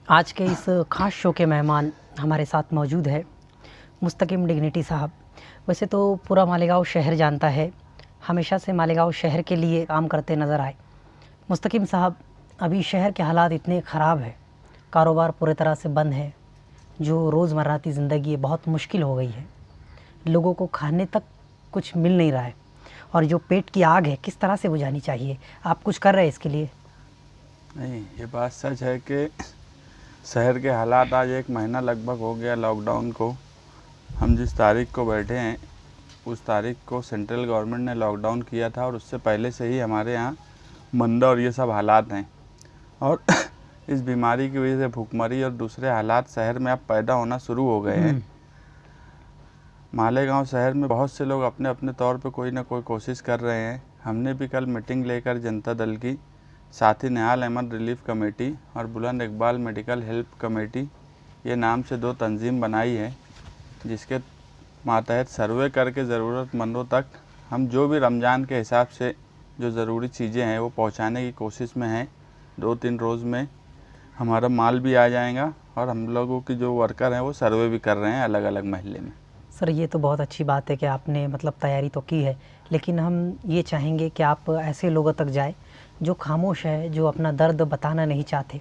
आज के इस ख़ास शो के मेहमान हमारे साथ मौजूद है मुस्तकिम डिग्निटी साहब। वैसे तो पूरा मालेगांव शहर जानता है, हमेशा से मालेगांव शहर के लिए काम करते नज़र आए। मुस्तकिम साहब, अभी शहर के हालात इतने ख़राब है, कारोबार पूरी तरह से बंद है, जो रोज़मर्रा की ज़िंदगी है बहुत मुश्किल हो गई है, लोगों को खाने तक कुछ मिल नहीं रहा है, और जो पेट की आग है किस तरह से बुझानी चाहिए, आप कुछ कर रहे हैं इसके लिए? नहीं, ये बात सच है कि शहर के हालात, आज 1 महीना लगभग हो गया लॉकडाउन को। हम जिस तारीख को बैठे हैं उस तारीख को सेंट्रल गवर्नमेंट ने लॉकडाउन किया था, और उससे पहले से ही हमारे यहाँ मंदा और ये सब हालात हैं। और इस बीमारी की वजह से भूखमरी और दूसरे हालात शहर में अब पैदा होना शुरू हो गए हैं। मालेगांव शहर में बहुत से लोग अपने अपने तौर पे कोई ना कोई कोशिश कर रहे हैं। हमने भी कल मीटिंग लेकर जनता दल की, साथ ही निहाल अहमद रिलीफ कमेटी और बुलंद इकबाल मेडिकल हेल्प कमेटी, ये नाम से 2 तंजीम बनाई है, जिसके मातहत सर्वे करके ज़रूरतमंदों तक हम जो भी रमज़ान के हिसाब से जो ज़रूरी चीज़ें हैं वो पहुंचाने की कोशिश में हैं। 2-3 रोज़ में हमारा माल भी आ जाएगा, और हम लोगों की जो वर्कर हैं वो सर्वे भी कर रहे हैं अलग अलग महल्ले में। सर, ये तो बहुत अच्छी बात है कि आपने तैयारी तो की है, लेकिन हम ये चाहेंगे कि आप ऐसे लोगों तक जाए जो खामोश है, जो अपना दर्द बताना नहीं चाहते।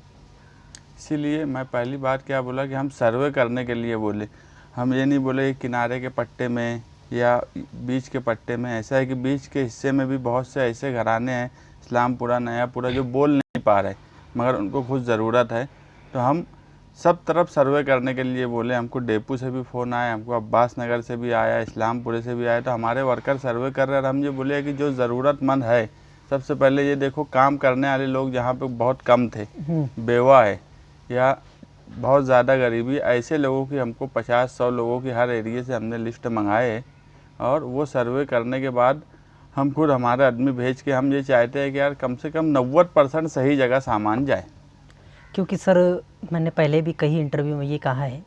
इसीलिए मैं पहली बात क्या बोला कि हम सर्वे करने के लिए बोले। हम ये नहीं बोले कि किनारे के पट्टे में या बीच के पट्टे में। ऐसा है कि बीच के हिस्से में भी बहुत से ऐसे घराने हैं, इस्लामपुरा, नयापुरा, जो बोल नहीं पा रहे मगर उनको खुद ज़रूरत है। तो हम सब तरफ सर्वे करने के लिए बोले। हमको डेपू से भी फ़ोन आया, हमको अब्बास नगर से भी आया, इस्लामपुरे से भी आया। तो हमारे वर्कर सर्वे कर रहे हैं, और हम ये बोले कि जो ज़रूरतमंद है, सबसे पहले ये देखो, काम करने वाले लोग जहाँ पे बहुत कम थे, बेवा है या बहुत ज़्यादा गरीबी, ऐसे लोगों की हमको 50-100 लोगों की हर एरिए से हमने लिस्ट मंगाए है। और वो सर्वे करने के बाद हम खुद हमारे आदमी भेज के हम ये चाहते हैं कि यार कम से कम 90% सही जगह सामान जाए। क्योंकि सर, मैंने पहले भी कई इंटरव्यू में ये कहा है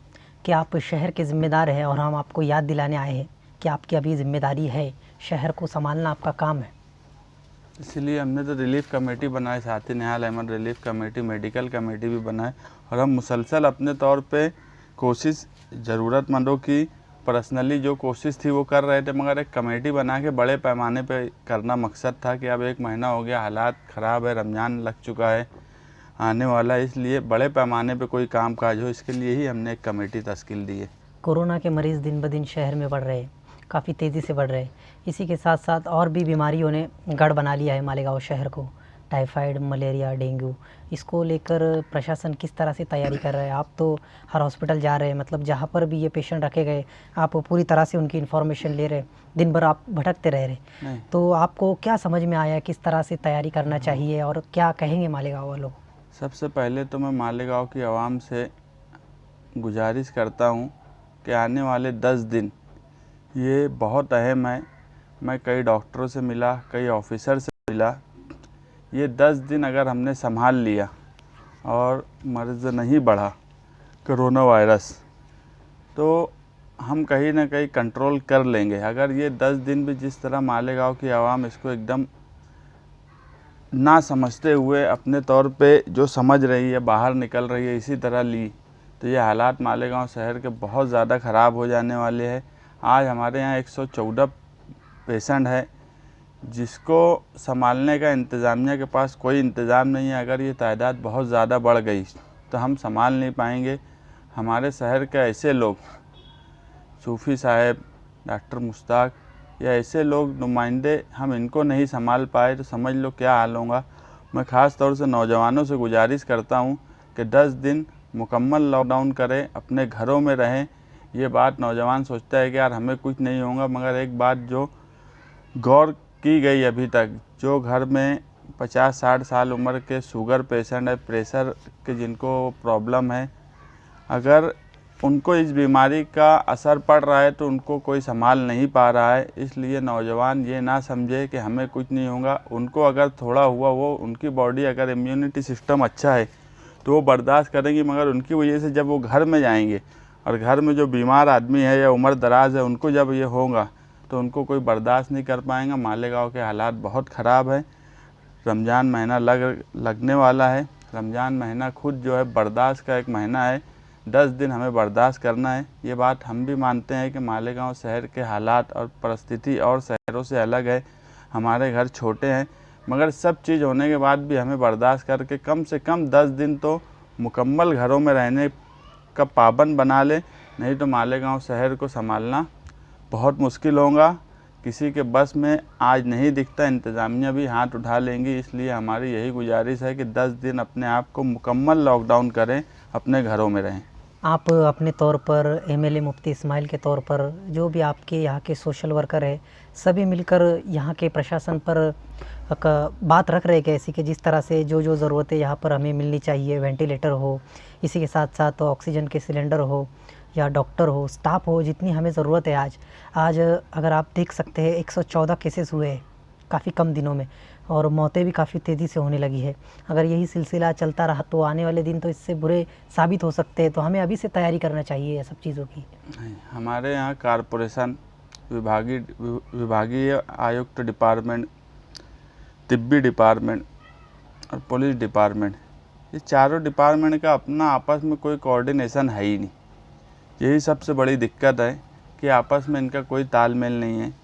कि आप शहर के ज़िम्मेदार हैं, और हम आपको याद दिलाने आए हैं कि आपकी अभी ज़िम्मेदारी है, शहर को संभालना आपका काम है। इसलिए हमने तो रिलीफ कमेटी बनाई, साथ ही Nihal Ahmad relief committee, medical committee भी बनाए, और हम मुसलसल अपने तौर पे कोशिश ज़रूरतमंदों की पर्सनली जो कोशिश थी वो कर रहे थे। मगर एक कमेटी बना के बड़े पैमाने पे करना मकसद था कि अब 1 महीना हो गया, हालात ख़राब है, रमज़ान लग चुका है, आने वाला है, इसलिए बड़े पैमाने पे कोई काम काज हो, इसके लिए ही हमने एक कमेटी तश्कील दी है। कोरोना के मरीज़ दिन ब दिन शहर में बढ़ रहे हैं, काफ़ी तेज़ी से बढ़ रहे हैं। इसी के साथ साथ और भी बीमारियों ने गढ़ बना लिया है मालेगांव शहर को, टाइफाइड, मलेरिया, डेंगू। इसको लेकर प्रशासन किस तरह से तैयारी कर रहा है? आप तो हर हॉस्पिटल जा रहे हैं, जहाँ पर भी ये पेशेंट रखे गए आप पूरी तरह से उनकी इन्फॉर्मेशन ले रहे, दिन भर आप भटकते रह रहे। तो आपको क्या समझ में आया, किस तरह से तैयारी करना चाहिए, और क्या कहेंगे मालेगांव वालों? सबसे पहले तो मैं मालेगांव की आवाम से गुजारिश करता हूँ कि आने वाले 10 दिन ये बहुत अहम है। मैं कई डॉक्टरों से मिला, कई ऑफिसर से मिला। ये 10 दिन अगर हमने संभाल लिया और मर्ज़ नहीं बढ़ा कोरोना वायरस, तो हम कहीं ना कहीं कंट्रोल कर लेंगे। अगर ये 10 दिन भी जिस तरह मालेगांव की आवाम इसको एकदम ना समझते हुए अपने तौर पे जो समझ रही है, बाहर निकल रही है, इसी तरह ली, तो ये हालात मालेगांव शहर के बहुत ज़्यादा ख़राब हो जाने वाले हैं। आज हमारे यहाँ 114 पेशेंट है, जिसको संभालने का इंतज़ामिया के पास कोई इंतज़ाम नहीं है। अगर ये तादाद बहुत ज़्यादा बढ़ गई तो हम संभाल नहीं पाएंगे। हमारे शहर के ऐसे लोग, सूफ़ी साहब, डॉक्टर मुश्ताक, या ऐसे लोग नुमाइंदे, हम इनको नहीं संभाल पाए तो समझ लो क्या हाल होगा। मैं ख़ास तौर से नौजवानों से गुजारिश करता हूँ कि 10 दिन मुकम्मल लॉकडाउन करें, अपने घरों में रहें। ये बात नौजवान सोचता है कि यार हमें कुछ नहीं होगा, मगर एक बात जो गौर की गई अभी तक, जो घर में 50-60 साल उम्र के शुगर पेशेंट है, प्रेशर के जिनको प्रॉब्लम है, अगर उनको इस बीमारी का असर पड़ रहा है तो उनको कोई संभाल नहीं पा रहा है। इसलिए नौजवान ये ना समझे कि हमें कुछ नहीं होगा। उनको अगर थोड़ा हुआ, वो उनकी बॉडी, अगर इम्यूनिटी सिस्टम अच्छा है तो वो बर्दाश्त करेंगी, मगर उनकी वजह से जब वो घर में जाएंगे और घर में जो बीमार आदमी है या उम्र दराज है, उनको जब ये होगा तो उनको कोई बर्दाश्त नहीं कर पाएंगा। मालेगांव के हालात बहुत ख़राब है। रमज़ान महीना लगने वाला है। रमज़ान महीना खुद जो है बर्दाश्त का एक महीना है। 10 दिन हमें बर्दाश्त करना है। ये बात हम भी मानते हैं कि मालेगांव शहर के हालात और परिस्थिति और शहरों से अलग है। हमारे घर छोटे हैं, मगर सब चीज़ होने के बाद भी हमें बर्दाश्त करके कम से कम 10 दिन तो मुकम्मल घरों में रहने का पाबंद बना ले, नहीं तो मालेगांव शहर को संभालना बहुत मुश्किल होगा। किसी के बस में आज नहीं दिखता, इंतज़ामिया भी हाथ उठा लेंगी। इसलिए हमारी यही गुजारिश है कि 10 दिन अपने आप को मुकम्मल लॉकडाउन करें, अपने घरों में रहें। आप अपने तौर पर एमएलए मुफ्ती इस्माइल के तौर पर जो भी आपके यहाँ के सोशल वर्कर है, सभी मिलकर यहाँ के प्रशासन पर बात रख रहे कैसी कि जिस तरह से जो ज़रूरतें यहाँ पर हमें मिलनी चाहिए, वेंटिलेटर हो, इसी के साथ साथ ऑक्सीजन के सिलेंडर हो या डॉक्टर हो, स्टाफ हो, जितनी हमें ज़रूरत है आज अगर आप देख सकते हैं 114 केसेस हुए हैं काफ़ी कम दिनों में, और मौतें भी काफ़ी तेज़ी से होने लगी है। अगर यही सिलसिला चलता रहा तो आने वाले दिन तो इससे बुरे साबित हो सकते हैं। तो हमें अभी से तैयारी करना चाहिए ये सब चीज़ों की। हमारे यहाँ कॉरपोरेशन, विभागीय आयुक्त डिपार्टमेंट, तिब्बी डिपार्टमेंट और पुलिस डिपार्टमेंट, ये चारों डिपार्टमेंट का अपना आपस में कोई कोऑर्डिनेशन है ही नहीं। यही सबसे बड़ी दिक्कत है कि आपस में इनका कोई तालमेल नहीं है।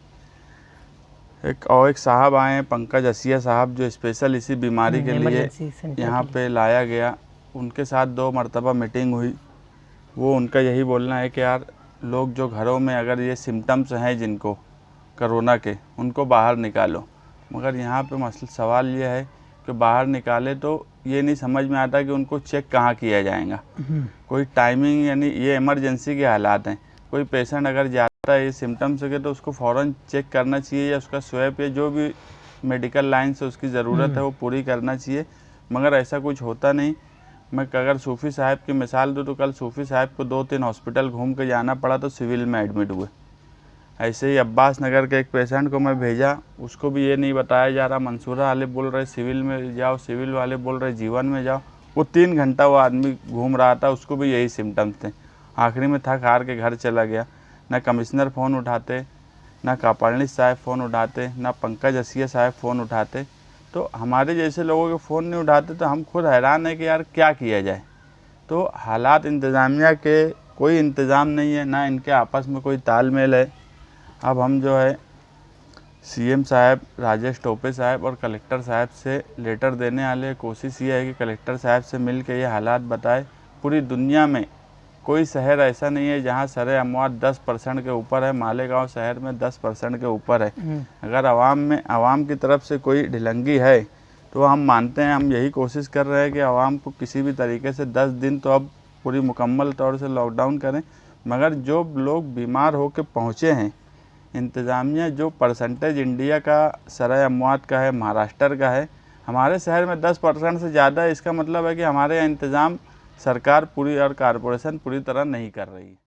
एक साहब आए हैं, पंकज असिया साहब, जो स्पेशल इसी बीमारी के लिए यहाँ पे लाया गया। उनके साथ 2 मरतबा मीटिंग हुई। वो उनका यही बोलना है कि यार लोग जो घरों में अगर ये सिम्टम्स हैं जिनको कोरोना के, उनको बाहर निकालो। मगर यहाँ पे मसला सवाल ये है कि बाहर निकाले तो ये नहीं समझ में आता कि उनको चेक कहाँ किया जाएगा। कोई टाइमिंग, यानी ये इमरजेंसी के हालात हैं। कोई पेशेंट अगर जाता है ये सिम्टम्स के तो उसको फ़ौरन चेक करना चाहिए, या उसका स्वैप या जो भी मेडिकल लाइन से उसकी ज़रूरत है वो पूरी करना चाहिए। मगर ऐसा कुछ होता नहीं। मैं अगर सूफ़ी साहब की मिसाल दूँ तो कल सूफ़ी साहब को 2-3 हॉस्पिटल घूम के जाना पड़ा तो सिविल में एडमिट हुए। ऐसे ही अब्बास नगर के एक पेशेंट को मैं भेजा, उसको भी ये नहीं बताया जा रहा, मंसूरा वाले बोल रहे सिविल में जाओ, सिविल वाले बोल रहे जीवन में जाओ। वो 3 घंटा वो आदमी घूम रहा था, उसको भी यही सिम्टम्स थे। आखिरी में थक हार के घर चला गया। ना कमिश्नर फ़ोन उठाते, ना कापालनी साहब फ़ोन उठाते, ना पंकज असिया साहब फ़ोन उठाते। तो हमारे जैसे लोगों के फ़ोन नहीं उठाते तो हम खुद हैरान है कि यार क्या किया जाए। तो हालात इंतज़ामिया के कोई इंतज़ाम नहीं है, ना इनके आपस में कोई तालमेल है। अब हम जो है सीएम साहब राजेश टोपे साहब और कलेक्टर साहब से लेटर देने वाले। कोशिश ये है कि कलेक्टर साहब से मिल के ये हालात बताए। पूरी दुनिया में कोई शहर ऐसा नहीं है जहाँ सरे अमवात 10% के ऊपर है। मालेगांव शहर में 10% के ऊपर है। अगर आवाम की तरफ से कोई ढिलंगी है तो हम मानते हैं, हम यही कोशिश कर रहे हैं कि आवाम को किसी भी तरीके से 10 दिन तो अब पूरी मुकम्मल तौर से लॉकडाउन करें। मगर जो लोग बीमार होकर पहुँचे हैं, इंतज़ामिया जो परसेंटेज इंडिया का सरे अमवात का है, महाराष्ट्र का है, हमारे शहर में 10% से ज़्यादा है। इसका मतलब है कि हमारे यहाँ इंतज़ाम सरकार पूरी और कॉरपोरेशन पूरी तरह नहीं कर रही है।